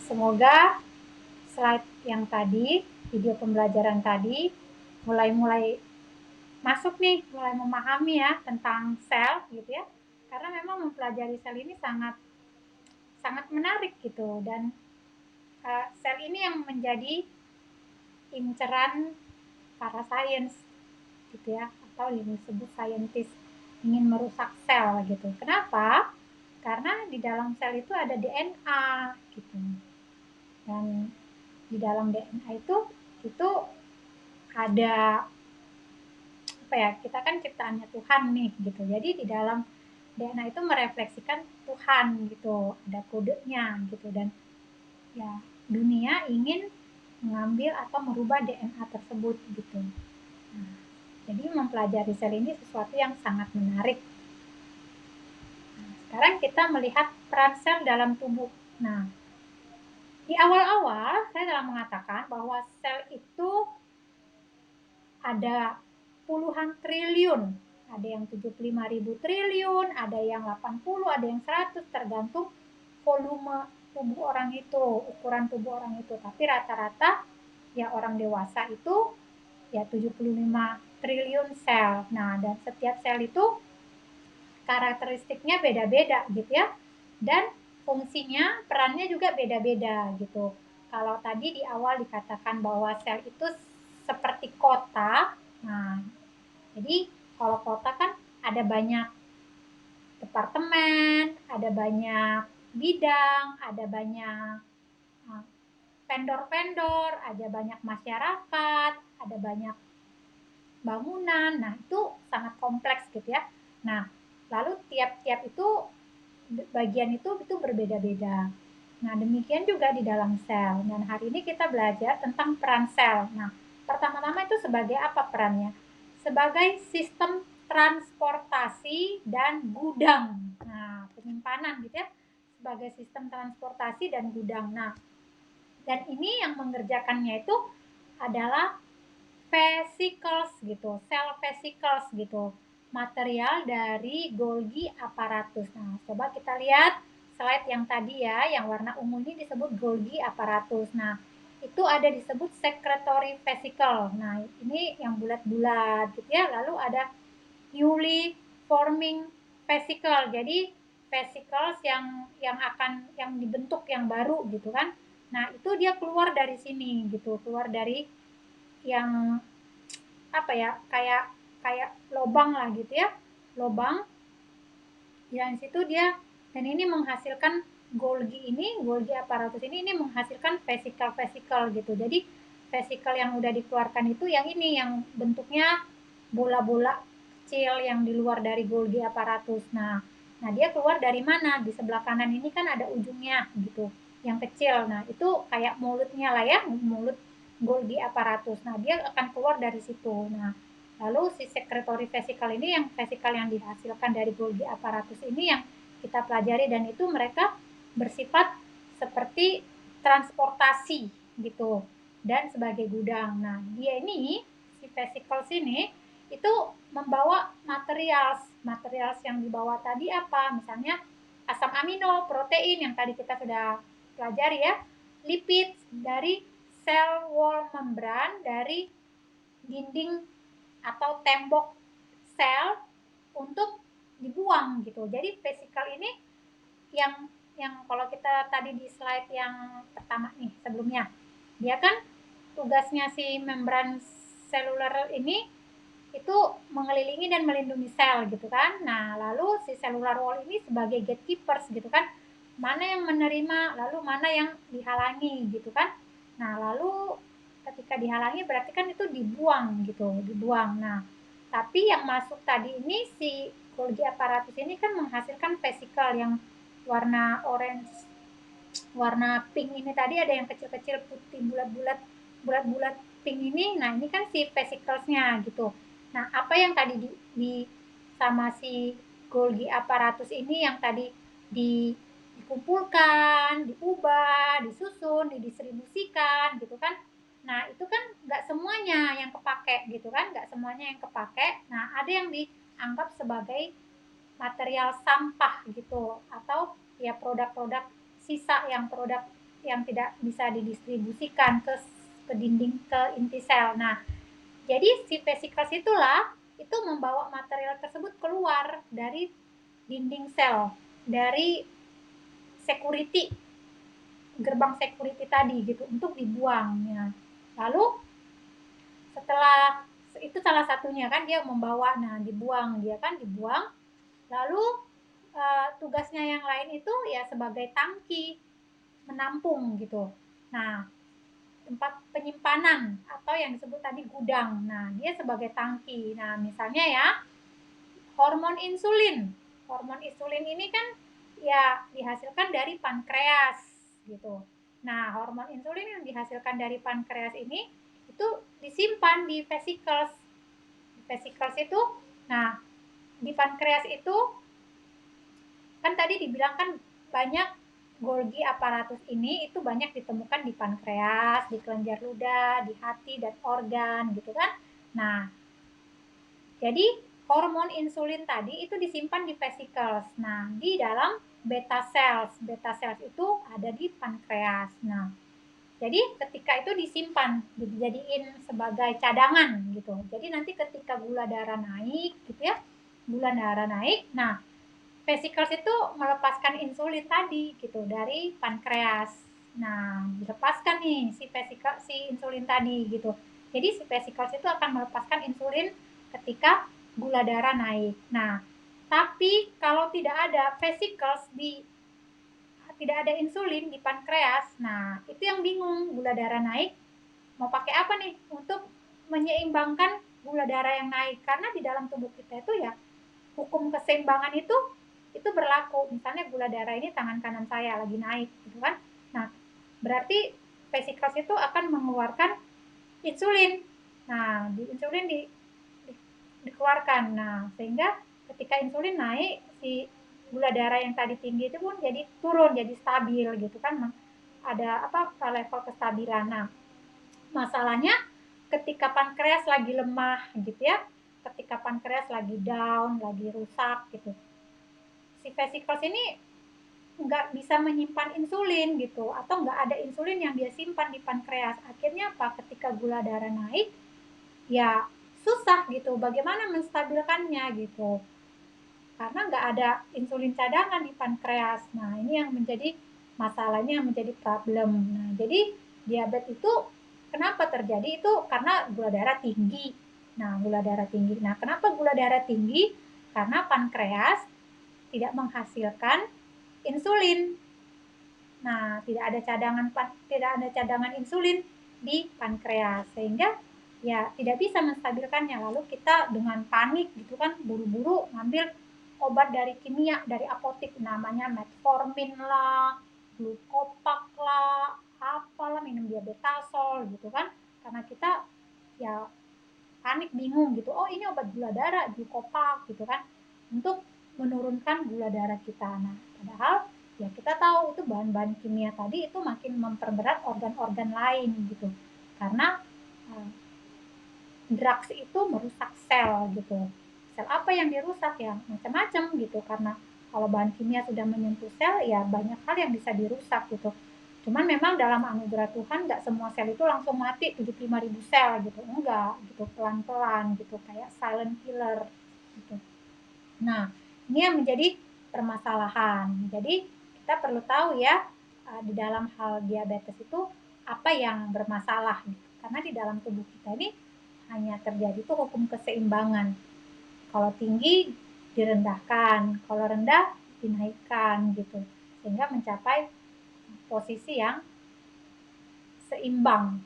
semoga slide yang tadi, video pembelajaran tadi, mulai masuk nih, mulai memahami ya tentang sel gitu ya. Karena memang mempelajari sel ini sangat menarik gitu, dan sel ini yang menjadi inceran para sains gitu ya, atau yang disebut saintis ingin merusak sel gitu. Kenapa? Karena di dalam sel itu ada DNA gitu, dan di dalam DNA itu ada apa ya, kita kan ciptaannya Tuhan nih gitu, jadi di dalam DNA itu merefleksikan Tuhan gitu, ada kodenya gitu, dan ya dunia ingin mengambil atau merubah DNA tersebut gitu. Nah, jadi mempelajari sel ini sesuatu yang sangat menarik. Nah, sekarang kita melihat peran sel dalam tubuh. Nah, di awal-awal saya telah mengatakan bahwa sel itu ada puluhan triliun. Ada yang 75.000 triliun, ada yang 80, ada yang 100, tergantung volume tubuh orang itu, ukuran tubuh orang itu. Tapi rata-rata ya orang dewasa itu ya 75 triliun sel. Nah, dan setiap sel itu karakteristiknya beda-beda gitu ya. Dan fungsinya, perannya juga beda-beda gitu. Kalau tadi di awal dikatakan bahwa sel itu seperti kota. Nah, jadi kalau kota kan ada banyak departemen, ada banyak bidang, ada banyak vendor-vendor, ada banyak masyarakat, ada banyak bangunan. Nah, itu sangat kompleks gitu ya. Nah, lalu tiap-tiap itu bagian itu berbeda-beda. Nah, demikian juga di dalam sel. Dan hari ini kita belajar tentang peran sel. Nah, pertama-tama itu sebagai apa perannya? Sebagai sistem transportasi dan gudang. Nah, penyimpanan gitu ya. Sebagai sistem transportasi dan gudang. Nah, dan ini yang mengerjakannya itu adalah vesicles gitu, cell vesicles gitu, material dari Golgi apparatus. Nah, coba kita lihat slide yang tadi ya, yang warna ungu ini disebut Golgi apparatus. Nah, itu ada disebut secretory vesicle. Nah, ini yang bulat-bulat gitu ya. Lalu ada newly forming vesicle. Jadi vesicles yang dibentuk yang baru gitu kan. Nah, itu dia keluar dari sini gitu, keluar dari yang apa ya, kayak lobang lah gitu ya, lobang yang situ dia, dan ini menghasilkan Golgi apparatus ini menghasilkan vesikel gitu. Jadi vesikel yang udah dikeluarkan itu yang ini, yang bentuknya bola-bola kecil yang di luar dari Golgi apparatus. Nah dia keluar dari mana? Di sebelah kanan ini kan ada ujungnya gitu, yang kecil. Nah itu kayak mulutnya lah ya, mulut Golgi apparatus. Nah dia akan keluar dari situ. Nah lalu si secretory vesicle ini, yang vesikel yang dihasilkan dari Golgi apparatus ini yang kita pelajari, dan itu mereka bersifat seperti transportasi gitu dan sebagai gudang. Nah dia ini, si vesicles ini itu membawa material yang dibawa tadi apa, misalnya asam amino, protein yang tadi kita sudah pelajari ya, lipid dari sel wall membran, dari dinding atau tembok sel untuk dibuang gitu. Jadi vesikel ini yang kalau kita tadi di slide yang pertama nih sebelumnya, dia kan tugasnya si membran seluler ini itu mengelilingi dan melindungi sel gitu kan. Nah, lalu si cellular wall ini sebagai gatekeepers gitu kan. Mana yang menerima, lalu mana yang dihalangi gitu kan. Nah, lalu ketika dihalangi berarti kan itu dibuang gitu, dibuang. Nah, tapi yang masuk tadi ini si Golgi apparatus ini kan menghasilkan vesikel yang warna orange, warna pink ini tadi, ada yang kecil-kecil putih bulat-bulat pink ini. Nah, ini kan si vesiclesnya gitu. Nah, apa yang tadi di sama si Golgi apparatus ini yang tadi dikumpulkan, diubah, disusun, didistribusikan gitu kan. Nah, itu kan nggak semuanya yang kepake gitu kan, nggak semuanya yang kepake. Nah, ada yang dianggap sebagai material sampah gitu, atau ya produk-produk sisa, yang produk yang tidak bisa didistribusikan ke dinding, ke inti sel. Nah, jadi si vesicles itulah itu membawa material tersebut keluar dari dinding sel, dari security, gerbang security tadi gitu, untuk dibuangnya. Lalu setelah itu salah satunya kan dia membawa, nah dibuang, dia kan dibuang. Lalu tugasnya yang lain itu ya sebagai tangki menampung gitu. Nah, tempat penyimpanan atau yang disebut tadi gudang. Nah, dia sebagai tangki. Nah, misalnya ya hormon insulin. Hormon insulin ini kan ya dihasilkan dari pankreas gitu. Nah, hormon insulin yang dihasilkan dari pankreas ini itu disimpan di vesicles. Di vesicles itu, nah di pankreas itu kan tadi dibilang kan banyak Golgi aparatus ini itu banyak ditemukan di pankreas, di kelenjar ludah, di hati dan organ gitu kan. Nah, jadi hormon insulin tadi itu disimpan di vesicles. Nah, di dalam beta cells. Beta cells itu ada di pankreas. Nah, jadi ketika itu disimpan, dijadiin sebagai cadangan gitu. Jadi nanti ketika gula darah naik gitu ya, gula darah naik, nah vesicles itu melepaskan insulin tadi gitu dari pankreas. Nah, dilepaskan nih si vesicles, si insulin tadi gitu. Jadi si vesicles itu akan melepaskan insulin ketika gula darah naik. Nah, tapi kalau tidak ada vesicles tidak ada insulin di pankreas, nah itu yang bingung, gula darah naik mau pakai apa nih untuk menyeimbangkan gula darah yang naik, karena di dalam tubuh kita itu ya hukum keseimbangan itu berlaku. Misalnya gula darah ini tangan kanan saya lagi naik gitu kan, nah berarti vesicles itu akan mengeluarkan insulin. Nah, dikeluarkan. Nah, sehingga ketika insulin naik, si gula darah yang tadi tinggi itu pun jadi turun, jadi stabil gitu kan. Ada apa level kestabilan. Nah, masalahnya ketika pankreas lagi lemah gitu ya, ketika pankreas lagi down, lagi rusak gitu, si vesicles ini nggak bisa menyimpan insulin gitu, atau nggak ada insulin yang dia simpan di pankreas. Akhirnya apa? Ketika gula darah naik, ya susah gitu. Bagaimana menstabilkannya gitu? Karena nggak ada insulin cadangan di pankreas. Nah, ini yang menjadi masalahnya, yang menjadi problem. Nah, jadi diabetes itu kenapa terjadi itu karena gula darah tinggi. Nah, gula darah tinggi. Nah, kenapa gula darah tinggi? Karena pankreas tidak menghasilkan insulin. Nah, tidak ada cadangan insulin di pankreas, sehingga ya tidak bisa menstabilkannya. Lalu kita dengan panik gitu kan, buru-buru ngambil obat dari kimia, dari apotik, namanya metformin lah, glukopak lah, apalah, minum diabetasol gitu kan, karena kita ya panik, bingung gitu, oh ini obat gula darah, glukopak gitu kan, untuk menurunkan gula darah kita. Nah, padahal ya kita tahu itu bahan-bahan kimia tadi itu makin memperberat organ-organ lain gitu, karena drugs itu merusak sel gitu. Sel apa yang dirusak ya macam-macam gitu, karena kalau bahan kimia sudah menyentuh sel ya banyak hal yang bisa dirusak gitu. Cuman memang dalam anugerah Tuhan nggak semua sel itu langsung mati 75.000 sel gitu, enggak gitu, pelan-pelan gitu, kayak silent killer gitu. Nah, ini yang menjadi permasalahan. Jadi kita perlu tahu ya di dalam hal diabetes itu apa yang bermasalah gitu. Karena di dalam tubuh kita ini hanya terjadi tuh hukum keseimbangan. Kalau tinggi direndahkan, kalau rendah dinaikkan gitu. Sehingga mencapai posisi yang seimbang